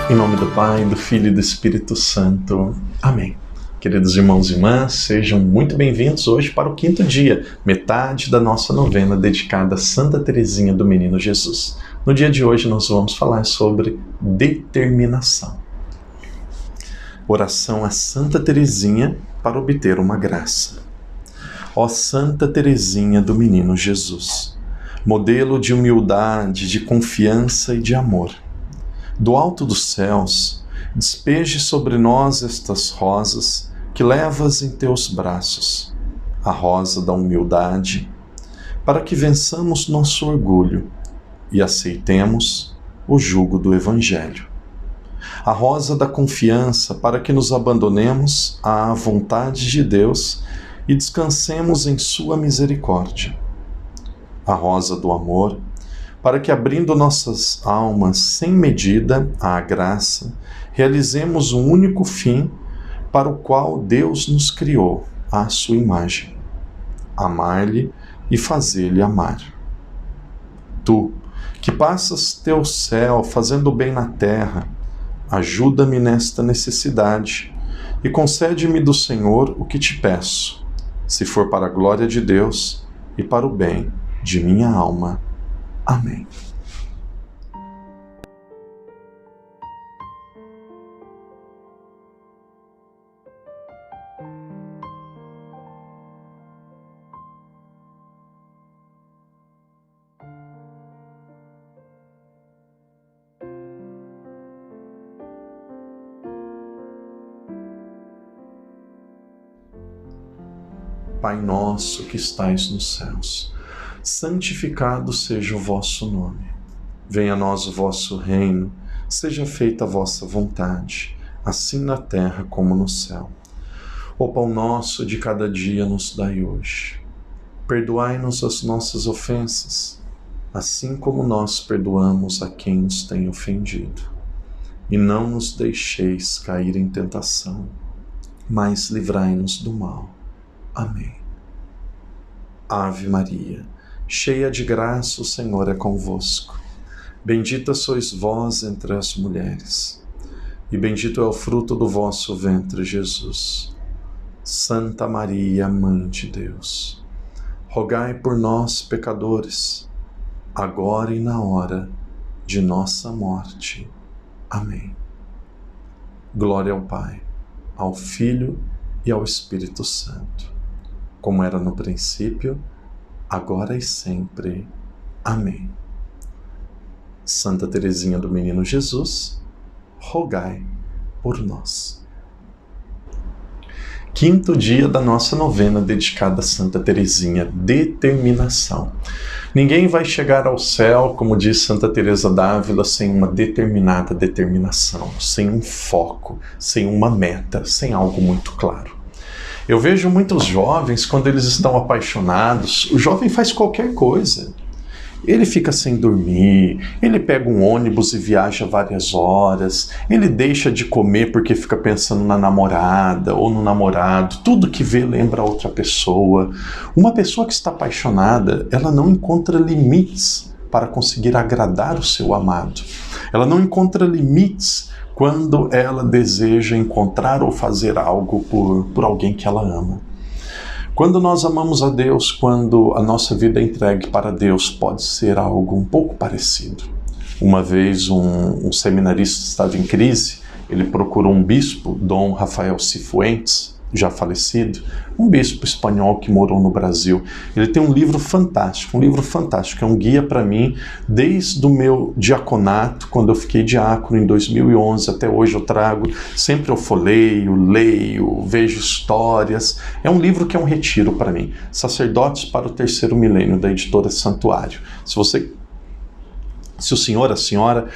Em nome do Pai, do Filho e do Espírito Santo. Amém. Queridos irmãos e irmãs, sejam muito bem-vindos hoje para o 5º dia, metade da nossa novena dedicada a Santa Teresinha do Menino Jesus. No dia de hoje nós vamos falar sobre determinação. Oração a Santa Teresinha para obter uma graça. Ó Santa Teresinha do Menino Jesus, modelo de humildade, de confiança e de amor, do alto dos céus, despeje sobre nós estas rosas que levas em teus braços, a rosa da humildade, para que vençamos nosso orgulho e aceitemos o jugo do Evangelho. A rosa da confiança, para que nos abandonemos à vontade de Deus e descansemos em sua misericórdia. A rosa do amor, para que, abrindo nossas almas sem medida à graça, realizemos um único fim para o qual Deus nos criou, à sua imagem: amar-lhe e fazer-lhe amar. Tu, que passas teu céu fazendo bem na terra, ajuda-me nesta necessidade e concede-me do Senhor o que te peço, se for para a glória de Deus e para o bem de minha alma. Amém. Pai nosso que estais nos céus, santificado seja o vosso nome. Venha a nós o vosso reino, seja feita a vossa vontade, assim na terra como no céu. O pão nosso de cada dia nos dai hoje. Perdoai-nos as nossas ofensas, assim como nós perdoamos a quem nos tem ofendido. E não nos deixeis cair em tentação, mas livrai-nos do mal. Amém. Ave Maria, cheia de graça, o Senhor é convosco. Bendita sois vós entre as mulheres, e bendito é o fruto do vosso ventre, Jesus. Santa Maria, Mãe de Deus, rogai por nós, pecadores, agora e na hora de nossa morte. Amém. Glória ao Pai, ao Filho e ao Espírito Santo, como era no princípio, agora e sempre. Amém. Santa Teresinha do Menino Jesus, rogai por nós. 5º dia da nossa novena dedicada a Santa Teresinha, determinação. Ninguém vai chegar ao céu, como diz Santa Teresa d'Ávila, sem uma determinada determinação, sem um foco, sem uma meta, sem algo muito claro. Eu vejo muitos jovens, quando eles estão apaixonados, o jovem faz qualquer coisa. Ele fica sem dormir, ele pega um ônibus e viaja várias horas, ele deixa de comer porque fica pensando na namorada ou no namorado, tudo que vê lembra outra pessoa. Uma pessoa que está apaixonada, ela não encontra limites para conseguir agradar o seu amado. Ela não encontra limites quando ela deseja encontrar ou fazer algo por alguém que ela ama. Quando nós amamos a Deus, quando a nossa vida é entregue para Deus, pode ser algo um pouco parecido. Uma vez um seminarista estava em crise, ele procurou um bispo, Dom Rafael Cifuentes, já falecido, um bispo espanhol que morou no Brasil. Ele tem um livro fantástico, é um guia para mim, desde o meu diaconato, quando eu fiquei diácono em 2011, até hoje eu trago, sempre eu folheio, leio, vejo histórias. É um livro que é um retiro para mim. Sacerdotes para o Terceiro Milênio, da editora Santuário. Se o senhor, a senhora,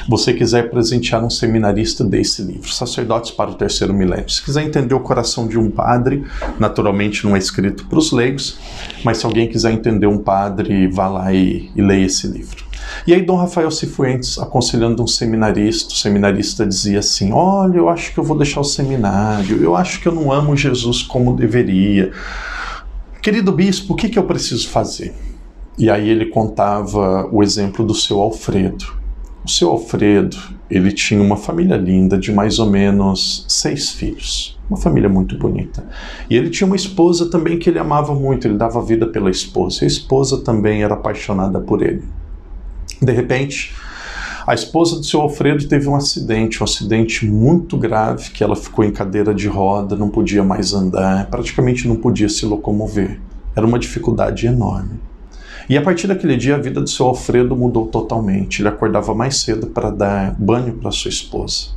você quiser presentear um seminarista desse livro, Sacerdotes para o Terceiro Milênio. Se quiser entender o coração de um padre, naturalmente não é escrito para os leigos, mas se alguém quiser entender um padre, vá lá e leia esse livro. E aí Dom Rafael Cifuentes, aconselhando um seminarista, o seminarista dizia assim: olha, eu acho que eu vou deixar o seminário, eu acho que eu não amo Jesus como deveria. Querido bispo, o que eu preciso fazer? E aí ele contava o exemplo do seu Alfredo. O seu Alfredo, ele tinha uma família linda de mais ou menos 6 filhos. Uma família muito bonita. E ele tinha uma esposa também que ele amava muito, ele dava vida pela esposa. E a esposa também era apaixonada por ele. De repente, a esposa do seu Alfredo teve um acidente muito grave, que ela ficou em cadeira de roda, não podia mais andar, praticamente não podia se locomover. Era uma dificuldade enorme. E a partir daquele dia, a vida do seu Alfredo mudou totalmente. Ele acordava mais cedo para dar banho para sua esposa.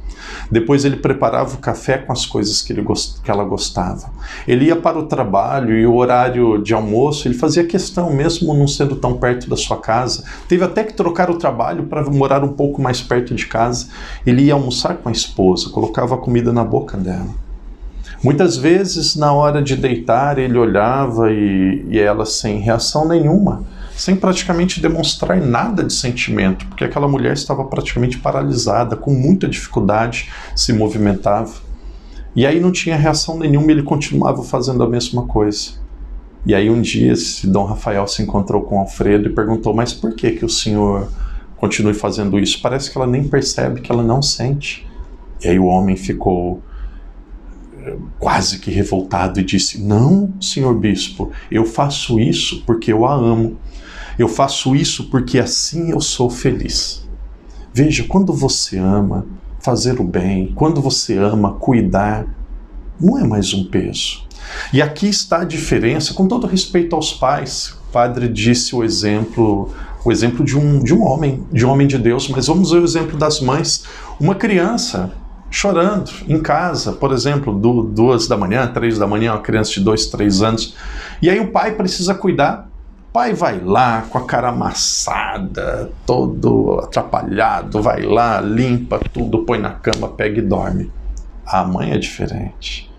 Depois ele preparava o café com as coisas que ela gostava. Ele ia para o trabalho e o horário de almoço, ele fazia questão, mesmo não sendo tão perto da sua casa. Teve até que trocar o trabalho para morar um pouco mais perto de casa. Ele ia almoçar com a esposa, colocava a comida na boca dela. Muitas vezes, na hora de deitar, ele olhava e ela sem reação nenhuma, sem praticamente demonstrar nada de sentimento, porque aquela mulher estava praticamente paralisada, com muita dificuldade, se movimentava. E aí não tinha reação nenhuma, ele continuava fazendo a mesma coisa. E aí um dia esse Dom Rafael se encontrou com Alfredo e perguntou: mas por que o senhor continue fazendo isso? Parece que ela nem percebe, que ela não sente. E aí o homem ficou quase que revoltado e disse: não, senhor bispo, eu faço isso porque eu a amo. Eu faço isso porque assim eu sou feliz. Veja, quando você ama fazer o bem, quando você ama cuidar, não é mais um peso. E aqui está a diferença, com todo respeito aos pais. O padre disse o exemplo de um homem de Deus, mas vamos ver o exemplo das mães. Uma criança chorando em casa, por exemplo, 2 da manhã, 3 da manhã, uma criança de 2, 3 anos, e aí o pai precisa cuidar. O pai vai lá com a cara amassada, todo atrapalhado, vai lá, limpa tudo, põe na cama, pega e dorme. A mãe é diferente.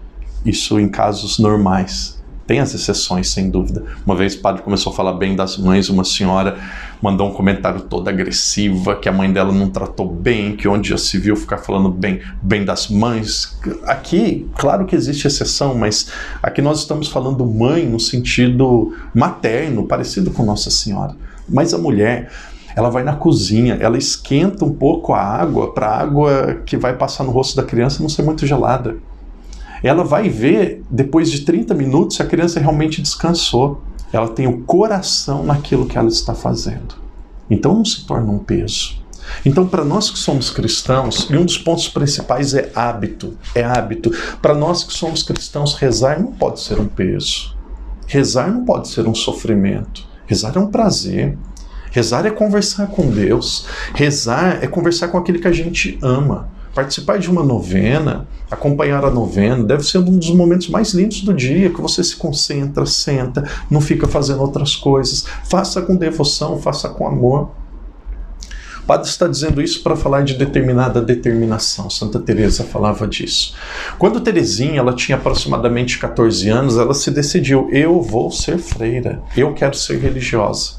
Isso em casos normais. Tem as exceções, sem dúvida. Uma vez o padre começou a falar bem das mães, uma senhora mandou um comentário todo agressiva, que a mãe dela não tratou bem, que onde já se viu ficar falando bem das mães. Aqui, claro que existe exceção, mas aqui nós estamos falando mãe no sentido materno, parecido com Nossa Senhora. Mas a mulher, ela vai na cozinha, ela esquenta um pouco a água, para a água que vai passar no rosto da criança não ser muito gelada. Ela vai ver, depois de 30 minutos, se a criança realmente descansou. Ela tem o coração naquilo que ela está fazendo. Então não se torna um peso. Então, para nós que somos cristãos, e um dos pontos principais é hábito. Para nós que somos cristãos, rezar não pode ser um peso. Rezar não pode ser um sofrimento. Rezar é um prazer. Rezar é conversar com Deus. Rezar é conversar com aquele que a gente ama. Participar de uma novena, acompanhar a novena, deve ser um dos momentos mais lindos do dia, que você se concentra, senta, não fica fazendo outras coisas. Faça com devoção, faça com amor. O padre está dizendo isso para falar de determinada determinação. Santa Teresa falava disso. Quando Teresinha ela tinha aproximadamente 14 anos, ela se decidiu: eu vou ser freira, eu quero ser religiosa.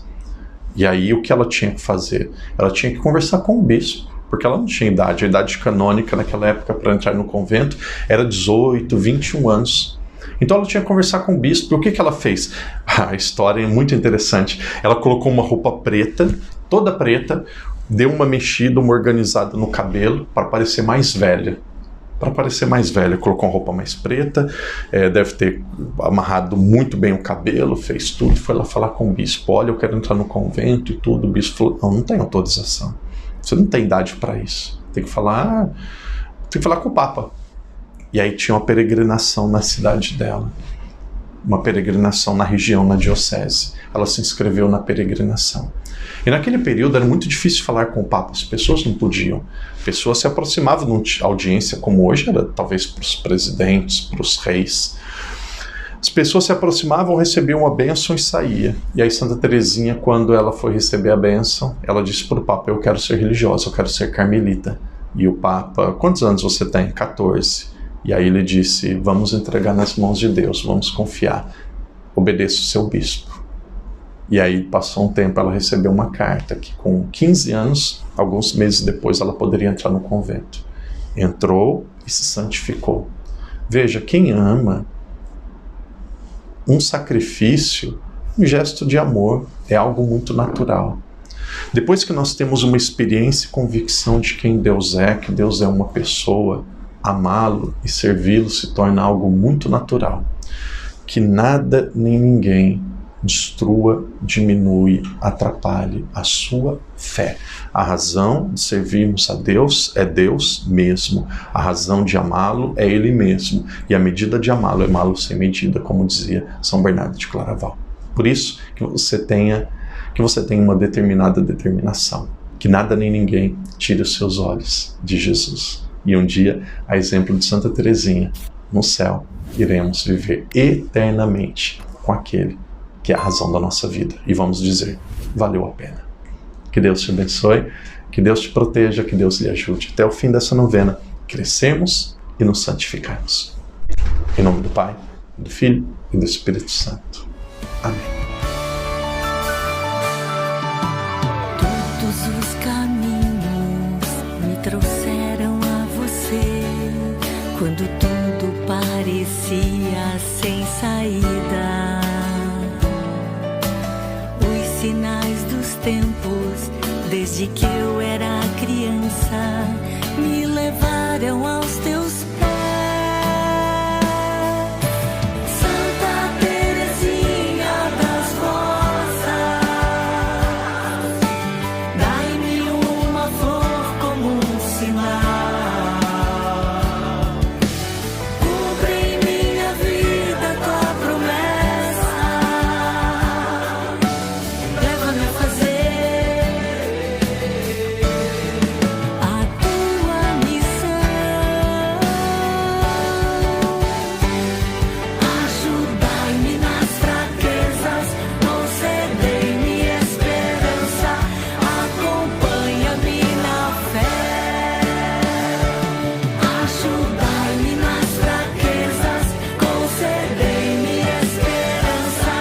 E aí o que ela tinha que fazer? Ela tinha que conversar com o bispo. Porque ela não tinha idade. A idade canônica naquela época para entrar no convento era 18, 21 anos. Então ela tinha que conversar com o bispo. E o que ela fez? A história é muito interessante. Ela colocou uma roupa preta, toda preta, deu uma mexida, uma organizada no cabelo para parecer mais velha. Colocou uma roupa mais preta, deve ter amarrado muito bem o cabelo, fez tudo, foi lá falar com o bispo. Olha, eu quero entrar no convento e tudo. O bispo falou: não tem autorização. Você não tem idade para isso. Tem que falar com o Papa. E aí tinha uma peregrinação na cidade dela. Uma peregrinação na região, na diocese. Ela se inscreveu na peregrinação. E naquele período era muito difícil falar com o Papa. As pessoas não podiam. Pessoas se aproximavam de uma audiência, como hoje era talvez para os presidentes, para os reis. As pessoas se aproximavam, recebiam a bênção e saía. E aí Santa Teresinha, quando ela foi receber a bênção, ela disse para o Papa: eu quero ser religiosa, eu quero ser carmelita. E o Papa: quantos anos você tem? 14. E aí ele disse: vamos entregar nas mãos de Deus, vamos confiar. Obedeça o seu bispo. E aí passou um tempo, ela recebeu uma carta que com 15 anos, alguns meses depois, ela poderia entrar no convento. Entrou e se santificou. Veja, quem ama, um sacrifício, um gesto de amor, é algo muito natural. Depois que nós temos uma experiência e convicção de quem Deus é, que Deus é uma pessoa, amá-lo e servi-lo se torna algo muito natural. Que nada nem ninguém destrua, diminui, atrapalhe a sua fé. A razão de servirmos a Deus é Deus mesmo. A razão de amá-lo é Ele mesmo. E a medida de amá-lo é amá-lo sem medida, como dizia São Bernardo de Claraval. Por isso que você tenha uma determinada determinação. Que nada nem ninguém tire os seus olhos de Jesus. E um dia, a exemplo de Santa Teresinha, no céu, iremos viver eternamente com aquele que é a razão da nossa vida. E vamos dizer, valeu a pena. Que Deus te abençoe, que Deus te proteja, que Deus lhe ajude. Até o fim dessa novena, crescemos e nos santificarmos. Em nome do Pai, do Filho e do Espírito Santo. Amém. Todos os caminhos me trouxeram a você, quando tudo parecia sem saída. Os sinais dos tempos, desde que eu era criança, me levaram aos teus pés. Santa Teresinha das Rosas, dai-me uma flor como um sinal. Cubre em minha vida tua promessa. Leva-me a fazer a tua missão. Ajudai-me nas fraquezas, concedei-me esperança. Acompanha-me na fé. Ajudai-me nas fraquezas, concedei-me esperança.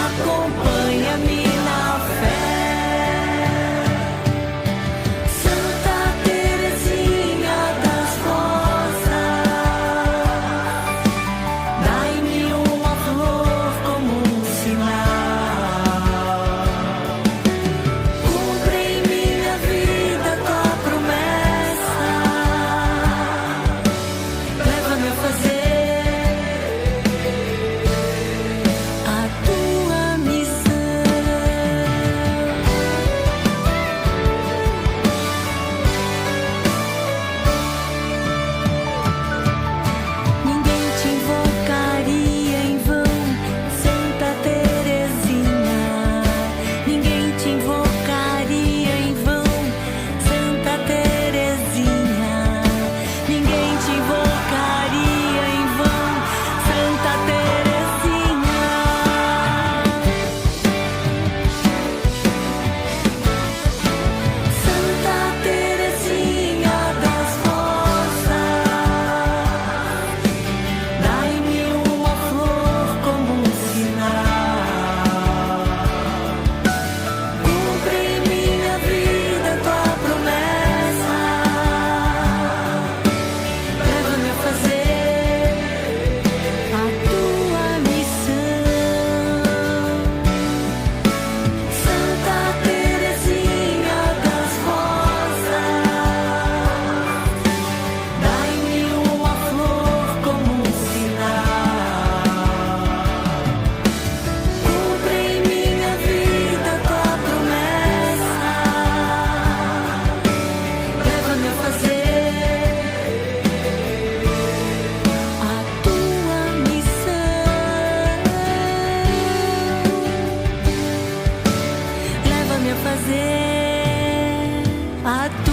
Acompanha-me na fé. Santa Teresinha das Rosas, dai-me uma flor como um sinal. Cumpre em minha vida tua promessa. Leva-me a fazer a tua missão. Ninguém te invocaria em vão, Santa Teresinha. Ninguém te invocaria em vão, Santa Teresinha. Ninguém te invocaria em vão, Santa Teresinha. Santa Teresinha das Rosas, dai-me uma flor como um sinal. Cumpre em minha vida tua promessa. Leva-me a fazer a tua missão. Santa Teresinha das Rosas, dai-me uma flor como um sinal. Cumpre em minha vida tua promessa. Leva-me a fazer a tua missão. Leva-me a fazer a tua